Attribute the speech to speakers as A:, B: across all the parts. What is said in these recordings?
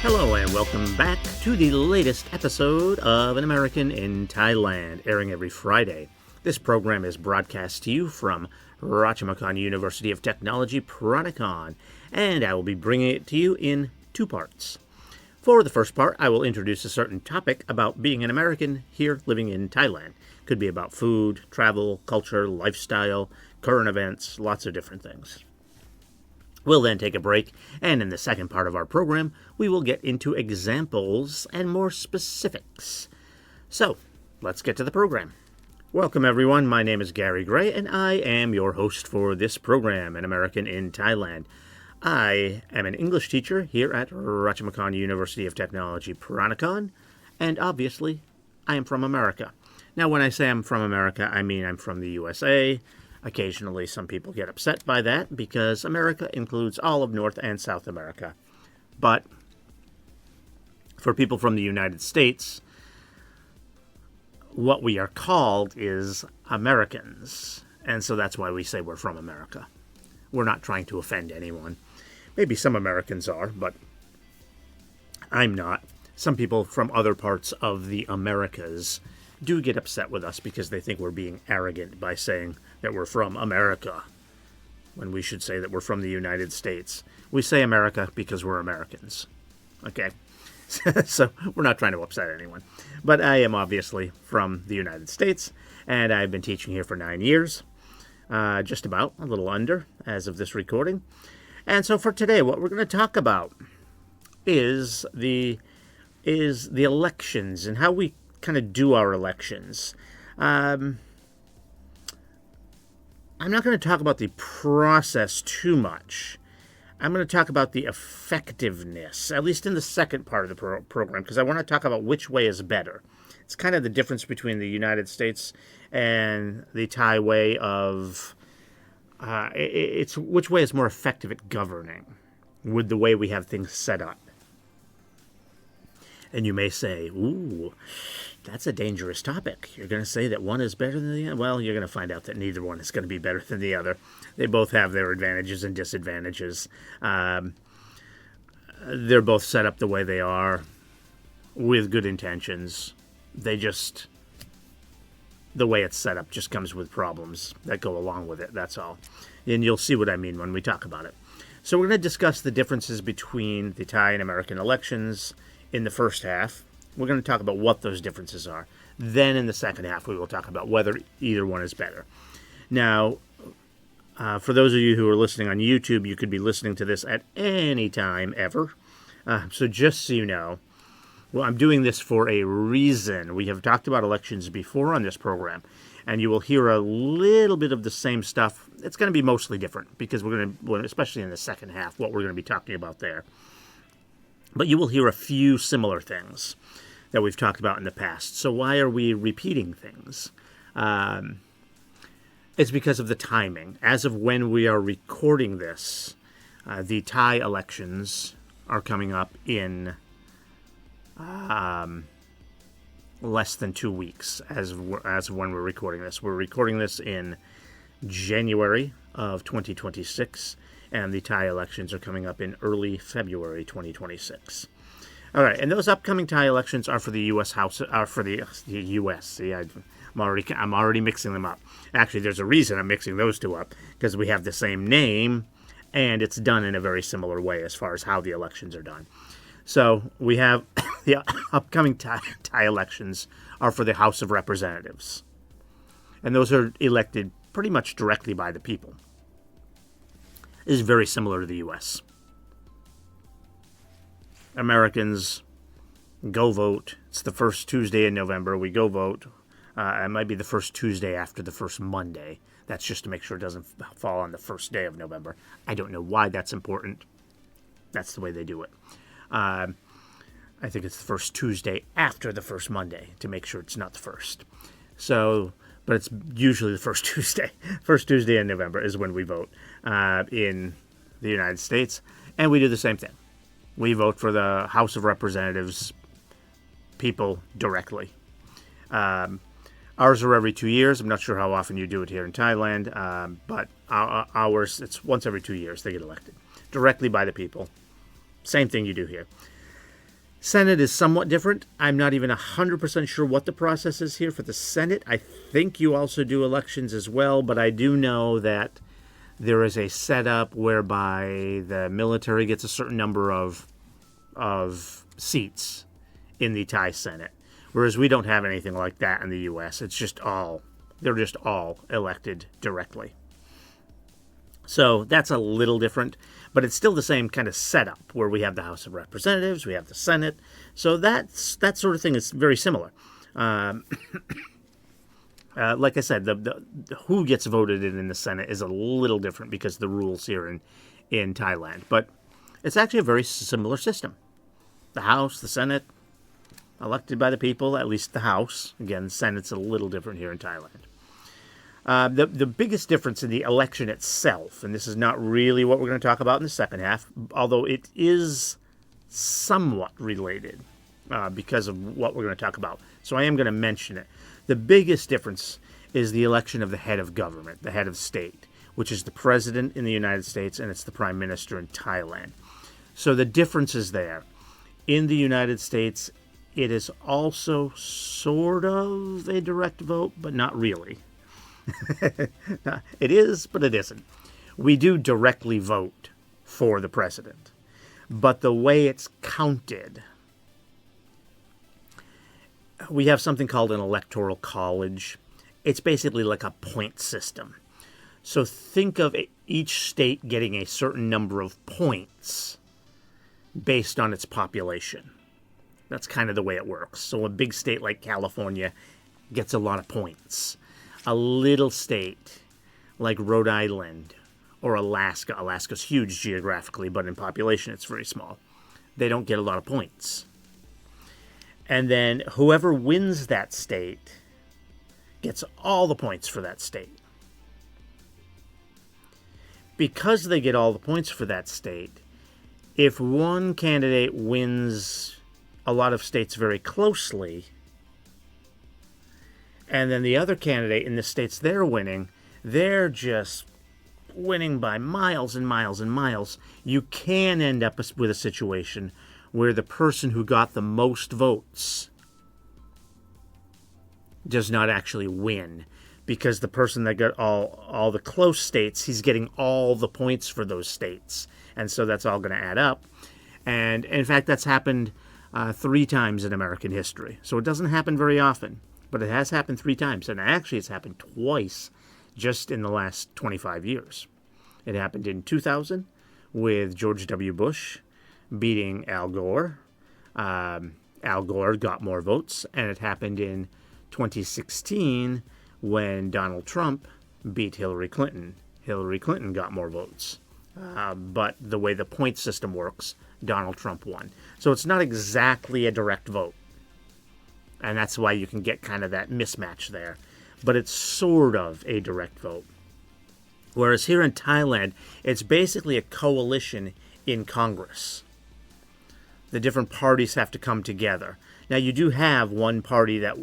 A: Hello and welcome back to the latest episode of An American in Thailand, airing every Friday. This program is broadcast to you from Ratchamakon University of Technology, Peranakan, and I will be bringing it to you in two parts. For the first part, I will introduce a certain topic about being an American here living in Thailand. Could be about food, travel, culture, lifestyle, current events, lots of different things. We'll then take a break, and in the second part of our program, we will get into examples and more specifics. So, let's get to the program. Welcome everyone, my name is Gary Gray, and I am your host for this program, An American in Thailand. I am an English teacher here at Ratchamakon University of Technology, Peranakan, and obviously, I am from America. Now, when I say I'm from America, I mean I'm from the USA. Occasionally, some people get upset by that because America includes all of North and South America. But for people from the United States, what we are called is Americans. And so that's why we say we're from America. We're not trying to offend anyone. Maybe some Americans are, but I'm not. Some people from other parts of the Americas do get upset with us because they think we're being arrogant by saying that we're from America, when we should say that we're from the United States. We say America because we're Americans. Okay? So we're not trying to upset anyone. But I am obviously from the United States, and I've been teaching here for 9 years. Just about, a little under, as of this recording. And so for today, what we're going to talk about is the elections and how we kind of do our elections. I'm not going to talk about the process too much. I'm going to talk about the effectiveness, at least in the second part of the program, because I want to talk about which way is better. It's kind of the difference between the United States and the Thai way of, it's which way is more effective at governing with the way we have things set up. And you may say, ooh, that's a dangerous topic. You're going to say that one is better than the other? Well, you're going to find out that neither one is going to be better than the other. They both have their advantages and disadvantages. They're both set up the way they are with good intentions. The way it's set up just comes with problems that go along with it, that's all. And you'll see what I mean when we talk about it. So we're going to discuss the differences between the Thai and American elections in the first half. We're going to talk about what those differences are. Then in the second half, we will talk about whether either one is better. Now, for those of you who are listening on YouTube, you could be listening to this at any time ever. So just so you know, well, I'm doing this for a reason. We have talked about elections before on this program, and you will hear a little bit of the same stuff. It's going to be mostly different because we're going to, especially in the second half, what we're going to be talking about there. But you will hear a few similar things that we've talked about in the past. So why are we repeating things? It's because of the timing. As of when we are recording this, the Thai elections are coming up in less than 2 weeks as of when we're recording this. We're recording this in January of 2026, and the Thai elections are coming up in early February 2026. All right, and those upcoming Thai elections are for the U.S. House, are for the U.S. See, I'm already mixing them up. Actually, there's a reason I'm mixing those two up, because we have the same name, and it's done in a very similar way as far as how the elections are done. So we have the upcoming Thai elections are for the House of Representatives, and those are elected pretty much directly by the people. It is very similar to the U.S. Americans go vote. It's the first Tuesday in November. We go vote. It might be the first Tuesday after the first Monday. That's just to make sure it doesn't fall on the first day of November. I don't know why that's important. That's the way they do it. I think it's the first Tuesday after the first Monday to make sure it's not the first. So, but it's usually the first Tuesday. First Tuesday in November is when we vote in the United States. And we do the same thing. We vote for the House of Representatives people directly. Ours are every 2 years. I'm not sure how often you do it here in Thailand, but ours, it's once every 2 years they get elected directly by the people. Same thing you do here. Senate is somewhat different. I'm not even 100% sure what the process is here for the Senate. I think you also do elections as well, but I do know that there is a setup whereby the military gets a certain number of seats in the Thai Senate, whereas we don't have anything like that in the U.S. They're just all elected directly. So that's a little different, but it's still the same kind of setup where we have the House of Representatives, we have the Senate. So that sort of thing is very similar. Like I said, the who gets voted in the Senate is a little different because of the rules here in Thailand. But it's actually a very similar system. The House, the Senate, elected by the people, at least the House. Again, the Senate's a little different here in Thailand. The biggest difference in the election itself, and this is not really what we're going to talk about in the second half, although it is somewhat related because of what we're going to talk about. So I am going to mention it. The biggest difference is the election of the head of government, the head of state, which is the president in the United States and it's the prime minister in Thailand. So the difference is there. In the United States, it is also sort of a direct vote, but not really. It is, but it isn't. We do directly vote for the president, but the way it's counted, we have something called an electoral college. It's basically like a point system. So think of each state getting a certain number of points based on its population. That's kind of the way it works. So a big state like California gets a lot of points. A little state like Rhode Island or Alaska. Alaska's huge geographically, but in population it's very small. They don't get a lot of points. And then whoever wins that state gets all the points for that state. Because they get all the points for that state, if one candidate wins a lot of states very closely, and then the other candidate in the states they're winning, they're just winning by miles and miles and miles, you can end up with a situation where the person who got the most votes does not actually win, because the person that got all the close states, he's getting all the points for those states. And so that's all going to add up. And in fact, that's happened 3 times in American history. So it doesn't happen very often, but it has happened 3 times. And actually, it's happened twice just in the last 25 years. It happened in 2000 with George W. Bush beating Al Gore. Al Gore got more votes, and it happened in 2016 when Donald Trump beat Hillary Clinton. Hillary Clinton got more votes. But the way the point system works, Donald Trump won. So it's not exactly a direct vote. And that's why you can get kind of that mismatch there. But it's sort of a direct vote. Whereas here in Thailand, it's basically a coalition in Congress. The different parties have to come together. Now, you do have one party that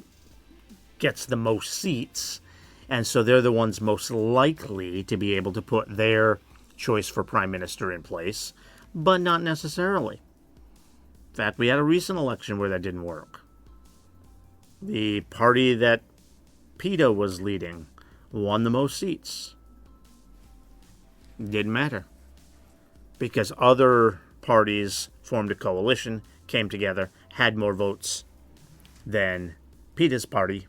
A: gets the most seats, and so they're the ones most likely to be able to put their choice for prime minister in place, but not necessarily. In fact, we had a recent election where that didn't work. The party that PETA was leading won the most seats. Didn't matter, because other parties formed a coalition, came together, had more votes than PETA's party,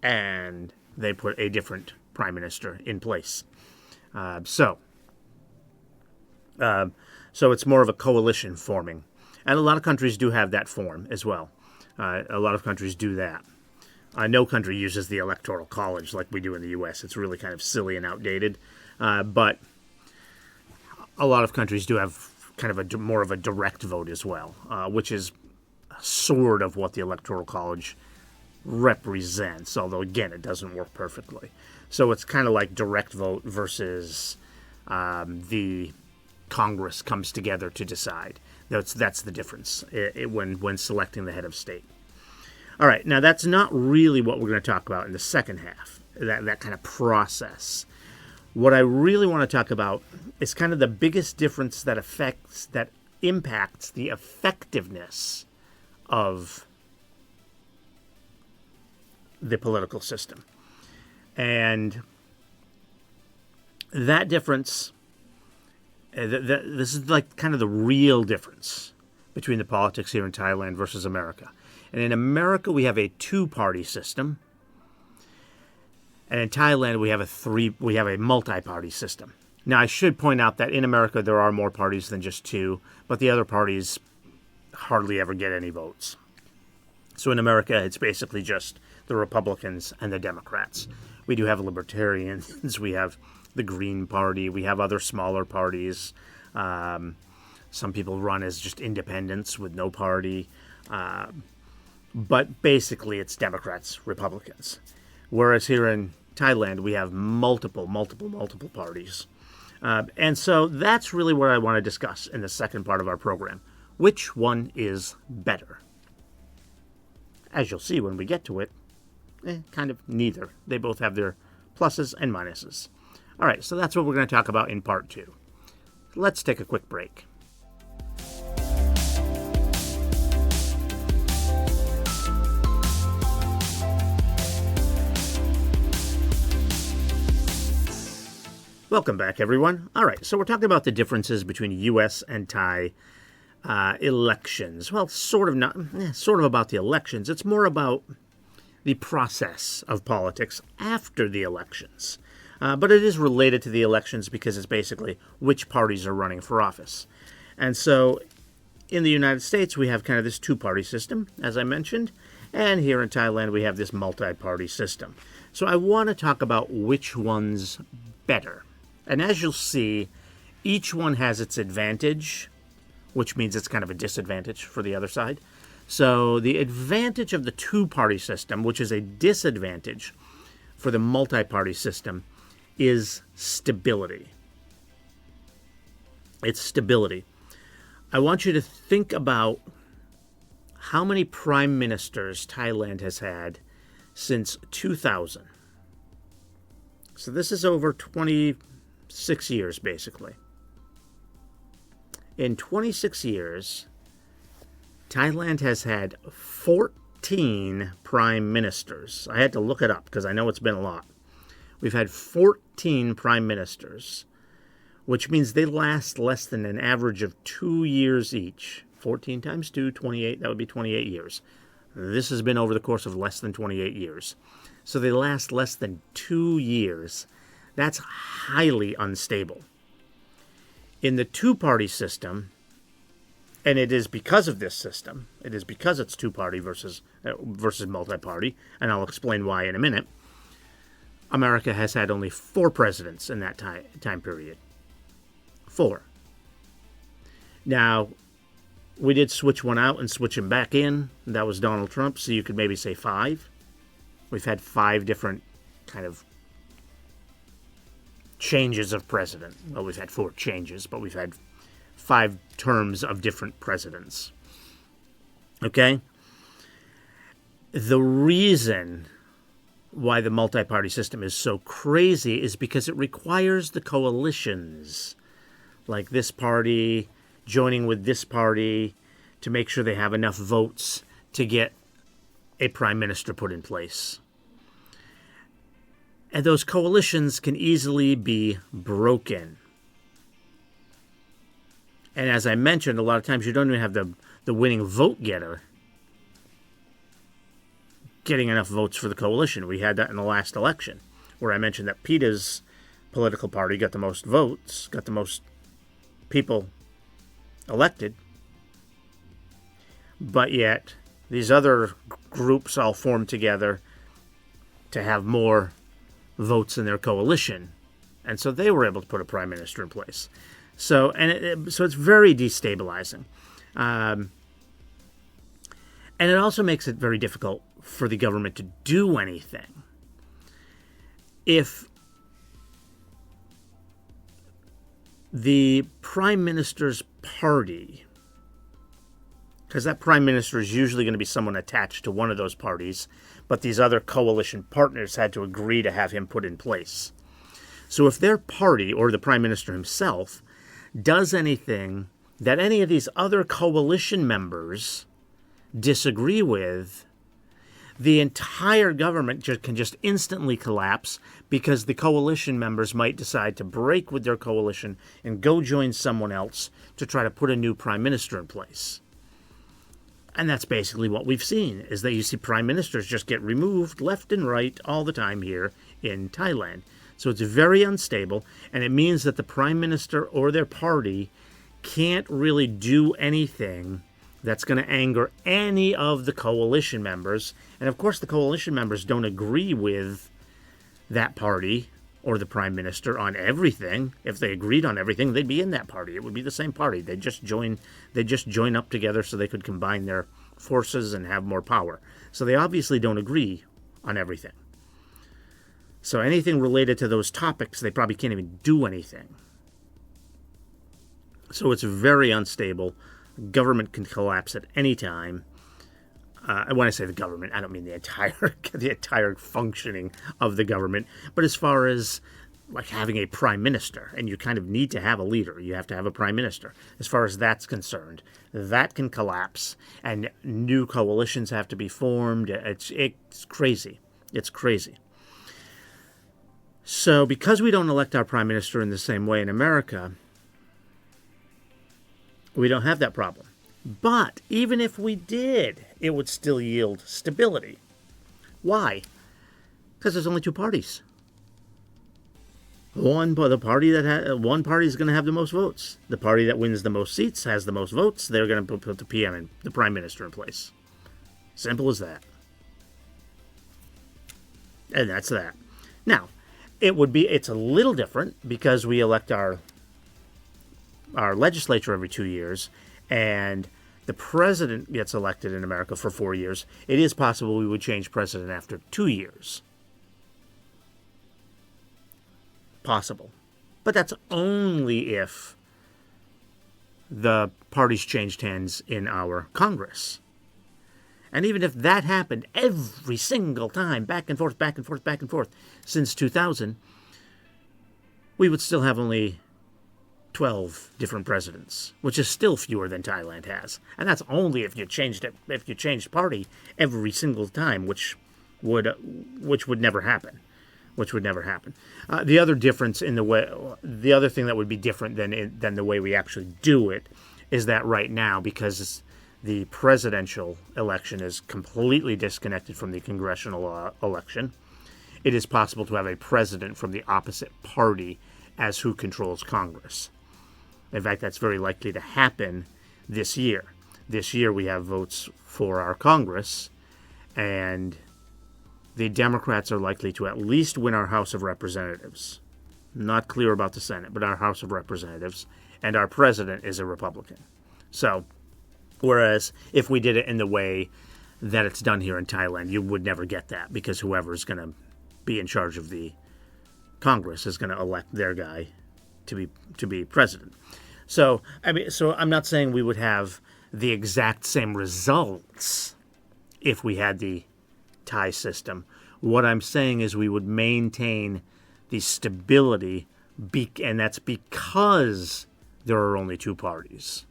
A: and they put a different prime minister in place. So it's more of a coalition forming. And a lot of countries do have that form as well. A lot of countries do that. No country uses the Electoral College like we do in the U.S. It's really kind of silly and outdated. But a lot of countries do have kind of more of a direct vote as well, which is sort of what the Electoral College represents, although, again, it doesn't work perfectly. So it's kind of like direct vote versus the Congress comes together to decide. That's the difference when selecting the head of state. All right, now that's not really what we're going to talk about in the second half, that kind of process. What I really want to talk about is kind of the biggest difference that impacts the effectiveness of the political system. And that difference, this is like kind of the real difference between the politics here in Thailand versus America. And in America, we have a two-party system. And in Thailand, we have a multi-party system. Now, I should point out that in America, there are more parties than just two, but the other parties hardly ever get any votes. So in America, it's basically just the Republicans and the Democrats. We do have libertarians, we have the Green Party, we have other smaller parties. Some people run as just independents with no party. But basically, it's Democrats, Republicans. Whereas here in Thailand, we have multiple parties. And so that's really what I want to discuss in the second part of our program. Which one is better? As you'll see when we get to it, kind of neither. They both have their pluses and minuses. All right, so that's what we're going to talk about in part 2. Let's take a quick break. Welcome back, everyone. All right, so we're talking about the differences between U.S. and Thai elections. Well, sort of about the elections. It's more about the process of politics after the elections. But it is related to the elections because it's basically which parties are running for office. And so in the United States, we have kind of this two-party system, as I mentioned. And here in Thailand, we have this multi-party system. So I want to talk about which one's better. And as you'll see, each one has its advantage, which means it's kind of a disadvantage for the other side. So the advantage of the two-party system, which is a disadvantage for the multi-party system, is stability. It's stability. I want you to think about how many prime ministers Thailand has had since 2000. So this is over 26 years, basically. In 26 years, Thailand has had 14 prime ministers. I had to look it up because I know it's been a lot. We've had 14 prime ministers, which means they last less than an average of 2 years each. 14 times 2, 28, that would be 28 years. This has been over the course of less than 28 years. So they last less than 2 years. That's highly unstable. In the two-party system, and it is because of this system, it is because it's two-party versus multi-party, and I'll explain why in a minute, America has had only 4 presidents in that time period. 4. Now, we did switch one out and switch him back in. That was Donald Trump, so you could maybe say 5. We've had 5 different kind of changes of president. Well, we've had 4 changes, but we've had 5 terms of different presidents. Okay? The reason why the multi-party system is so crazy is because it requires the coalitions, like this party joining with this party, to make sure they have enough votes to get a prime minister put in place. And those coalitions can easily be broken. And as I mentioned, a lot of times you don't even have the winning vote getter getting enough votes for the coalition. We had that in the last election, where I mentioned that PETA's political party got the most votes, got the most people elected. But yet, these other groups all formed together to have more votes in their coalition. And so they were able to put a prime minister in place. So it's very destabilizing. And it also makes it very difficult for the government to do anything. If the prime minister's party, because that prime minister is usually going to be someone attached to one of those parties, but these other coalition partners had to agree to have him put in place. So if their party, or the prime minister himself, does anything that any of these other coalition members disagree with, the entire government can just instantly collapse because the coalition members might decide to break with their coalition and go join someone else to try to put a new prime minister in place. And that's basically what we've seen, is that you see prime ministers just get removed left and right all the time here in Thailand. So it's very unstable, and it means that the prime minister or their party can't really do anything that's going to anger any of the coalition members. And of course, the coalition members don't agree with that party or the prime minister on everything. If they agreed on everything, they'd be in that party. It would be the same party. They'd just join up together so they could combine their forces and have more power. So they obviously don't agree on everything. So anything related to those topics, they probably can't even do anything. So it's very unstable. Government can collapse at any time. When I say the government, I don't mean the entire functioning of the government. But as far as like having a prime minister, and you kind of need to have a leader, you have to have a prime minister. As far as that's concerned, that can collapse, and new coalitions have to be formed. It's crazy. It's crazy. So because we don't elect our prime minister in the same way in America, we don't have that problem. But even if we did, it would still yield stability. Why? Because there's only two parties. One party is going to have the most votes. The party that wins the most seats has the most votes. They're going to put the prime minister in place. Simple as that. And that's that. Now, it's a little different because we elect our legislature every 2 years, and the president gets elected in America for 4 years. It is possible we would change president after 2 years. Possible. But that's only if the parties changed hands in our Congress. And even if that happened every single time, back and forth, back and forth, back and forth, since 2000, we would still have only 12 different presidents, which is still fewer than Thailand has. And that's only if you changed party every single time, which would never happen. The other difference the other thing that would be different than the way we actually do it is that right now, because the presidential election is completely disconnected from the congressional election, it is possible to have a president from the opposite party as who controls Congress. In fact, that's very likely to happen this year. This year we have votes for our Congress, and the Democrats are likely to at least win our House of Representatives. Not clear about the Senate, but our House of Representatives, and our president is a Republican. So, whereas if we did it in the way that it's done here in Thailand, you would never get that, because whoever's going to be in charge of the Congress is going to elect their guy to be president. So I'm not saying we would have the exact same results if we had the Thai system. What I'm saying is we would maintain the stability, and that's because there are only two parties.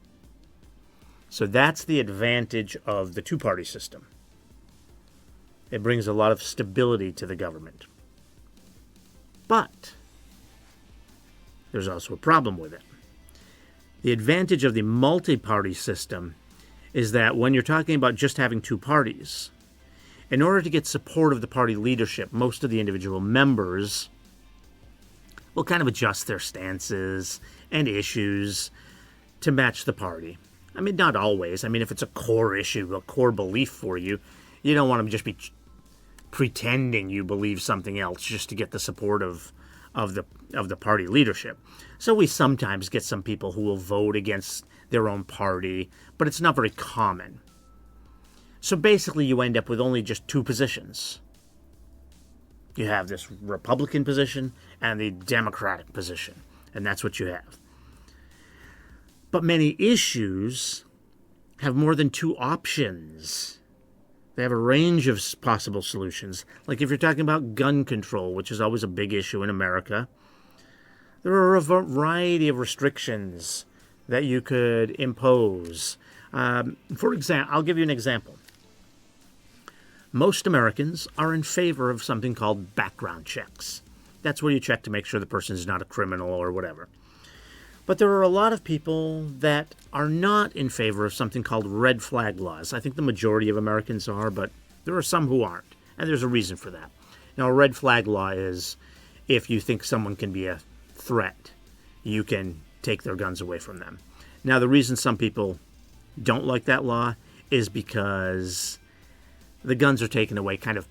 A: So that's the advantage of the two-party system. It brings a lot of stability to the government. But there's also a problem with it. The advantage of the multi-party system is that when you're talking about just having two parties, in order to get support of the party leadership, most of the individual members will kind of adjust their stances and issues to match the party. I mean, not always. I mean, if it's a core issue, a core belief for you, you don't want to just be pretending you believe something else just to get the support of the party leadership. So we sometimes get some people who will vote against their own party, but it's not very common. So basically you end up with only just two positions. You have this Republican position and the Democratic position, and that's what you have. But many issues have more than two options. They have a range of possible solutions. Like if you're talking about gun control, which is always a big issue in America, there are a variety of restrictions that you could impose. For example, I'll give you an example. Most Americans are in favor of something called background checks. That's where you check to make sure the person is not a criminal or whatever. But there are a lot of people that are not in favor of something called red flag laws. I think the majority of Americans are, but there are some who aren't. And there's a reason for that. Now, a red flag law is if you think someone can be a threat, you can take their guns away from them. Now, the reason some people don't like that law is because the guns are taken away kind of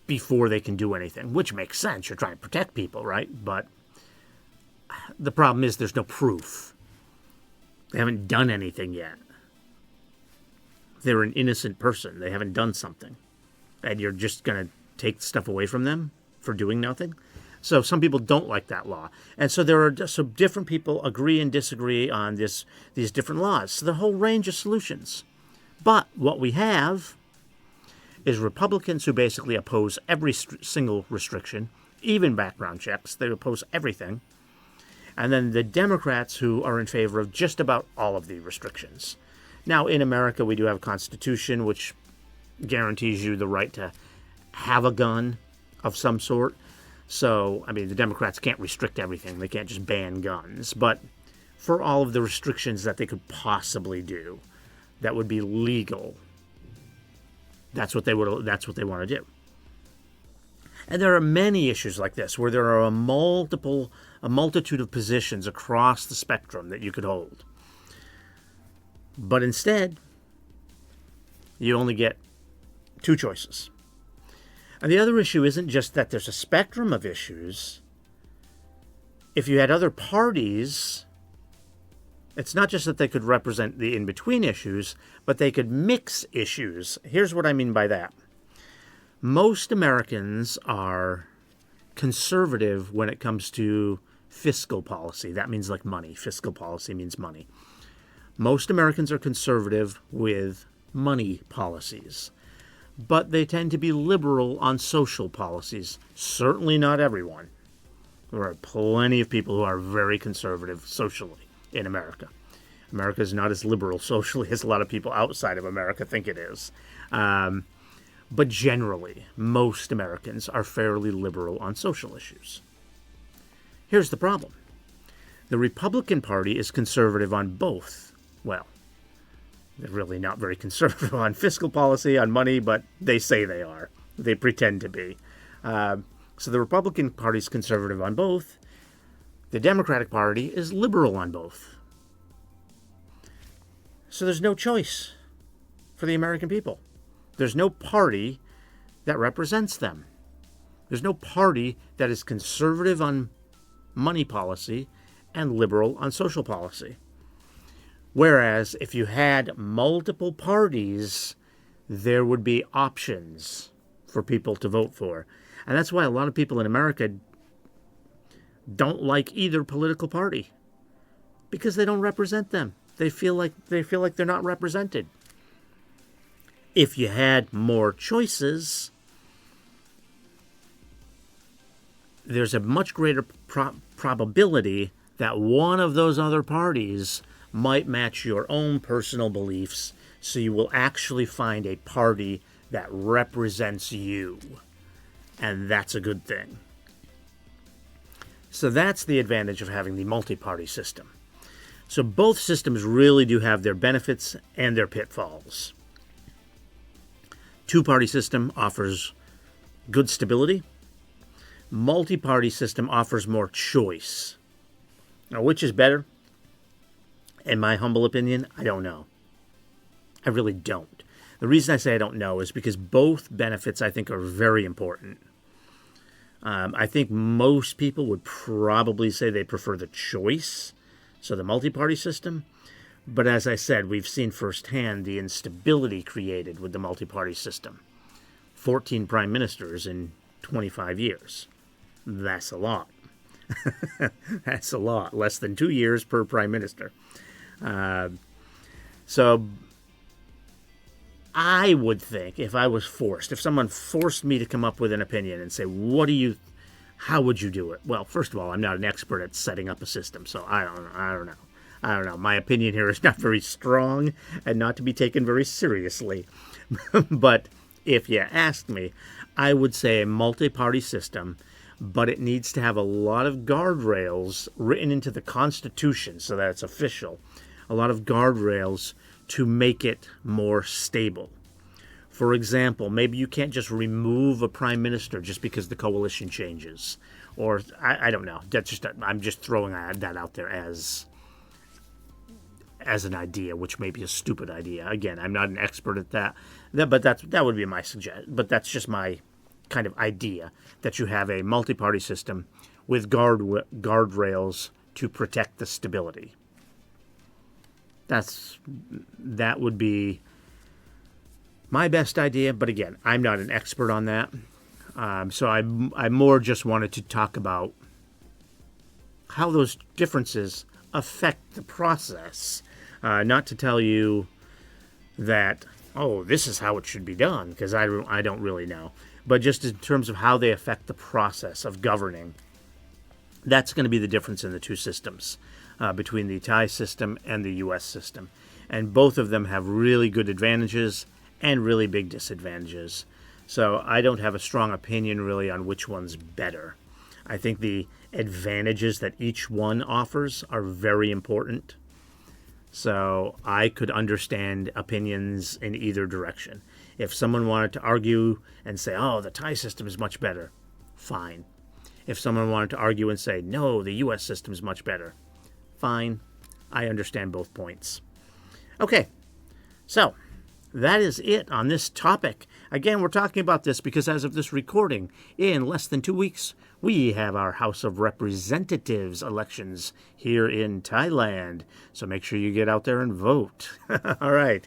A: before they can do anything, which makes sense. You're trying to protect people, right? But the problem is there's no proof. They haven't done anything yet. They're an innocent person. They haven't done something. And you're just going to take stuff away from them for doing nothing? So some people don't like that law. And so there are just some different people agree and disagree on these different laws. So the whole range of solutions. But what we have is Republicans who basically oppose every single restriction, even background checks. They oppose everything. And then the Democrats who are in favor of just about all of the restrictions. Now, in America, we do have a Constitution which guarantees you the right to have a gun of some sort. So, I mean, the Democrats can't restrict everything. They can't just ban guns. But for all of the restrictions that they could possibly do that would be legal, that's what they want to do. And there are many issues like this where there are a multitude of positions across the spectrum that you could hold. But instead, you only get two choices. And the other issue isn't just that there's a spectrum of issues. If you had other parties, it's not just that they could represent the in-between issues, but they could mix issues. Here's what I mean by that. Most Americans are conservative when it comes to fiscal policy. That means like money. Fiscal policy means money. Most Americans are conservative with money policies, but they tend to be liberal on social policies. Certainly not everyone. There are plenty of people who are very conservative socially in America. America is not as liberal socially as a lot of people outside of America think it is. But generally, most Americans are fairly liberal on social issues. Here's the problem. The Republican Party is conservative on both. Well, they're really not very conservative on fiscal policy, on money, but they say they are. They pretend to be. So the Republican Party is conservative on both. The Democratic Party is liberal on both. So there's no choice for the American people. There's no party that represents them. There's no party that is conservative on money policy and liberal on social policy. Whereas if you had multiple parties, there would be options for people to vote for. And that's why a lot of people in America don't like either political party, because they don't represent them. They feel like they're not represented. If you had more choices, there's a much greater probability that one of those other parties might match your own personal beliefs, so you will actually find a party that represents you. And that's a good thing. So that's the advantage of having the multi-party system. So both systems really do have their benefits and their pitfalls. Two-party system offers good stability. Multi-party system offers more choice. Now, which is better? In my humble opinion, I don't know. I really don't. The reason I say I don't know is because both benefits, I think, are very important. I think most people would probably say they prefer the choice, so the multi-party system. But as I said, we've seen firsthand the instability created with the multi-party system. 14 prime ministers in 25 years. That's a lot. That's a lot. Less than 2 years per prime minister. So I would think if I was forced, if someone forced me to come up with an opinion and say, how would you do it? Well, first of all, I'm not an expert at setting up a system, so I don't know. I don't know. My opinion here is not very strong and not to be taken very seriously. But if you asked me, I would say a multi-party system, but it needs to have a lot of guardrails written into the Constitution so that it's official. A lot of guardrails to make it more stable. For example, maybe you can't just remove a prime minister just because the coalition changes. Or, I don't know. I'm just throwing that out there as an idea, which may be a stupid idea. Again, I'm not an expert at that, but that would be my suggestion. But that's just my kind of idea, that you have a multi-party system with guardrails to protect the stability. That would be my best idea, but again, I'm not an expert on that. So I more just wanted to talk about how those differences affect the process. Not to tell you that, oh, this is how it should be done, because I don't really know. But just in terms of how they affect the process of governing, that's going to be the difference in the two systems, between the Thai system and the U.S. system. And both of them have really good advantages and really big disadvantages. So I don't have a strong opinion really on which one's better. I think the advantages that each one offers are very important. So I could understand opinions in either direction. If someone wanted to argue and say, oh, the Thai system is much better, fine. If someone wanted to argue and say, no, the U.S. system is much better, fine. I understand both points. Okay, so that is it on this topic. Again, we're talking about this because as of this recording, in less than 2 weeks, we have our House of Representatives elections here in Thailand. So make sure you get out there and vote. All right.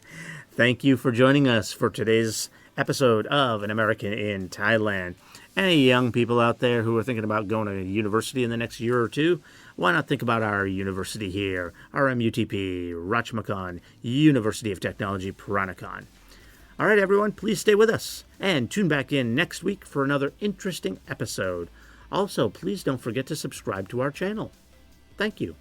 A: Thank you for joining us for today's episode of An American in Thailand. Any young people out there who are thinking about going to university in the next year or two, why not think about our university here, our MUTP, Ratchamakan, University of Technology, Peranakan. All right, everyone, please stay with us and tune back in next week for another interesting episode. Also, please don't forget to subscribe to our channel. Thank you.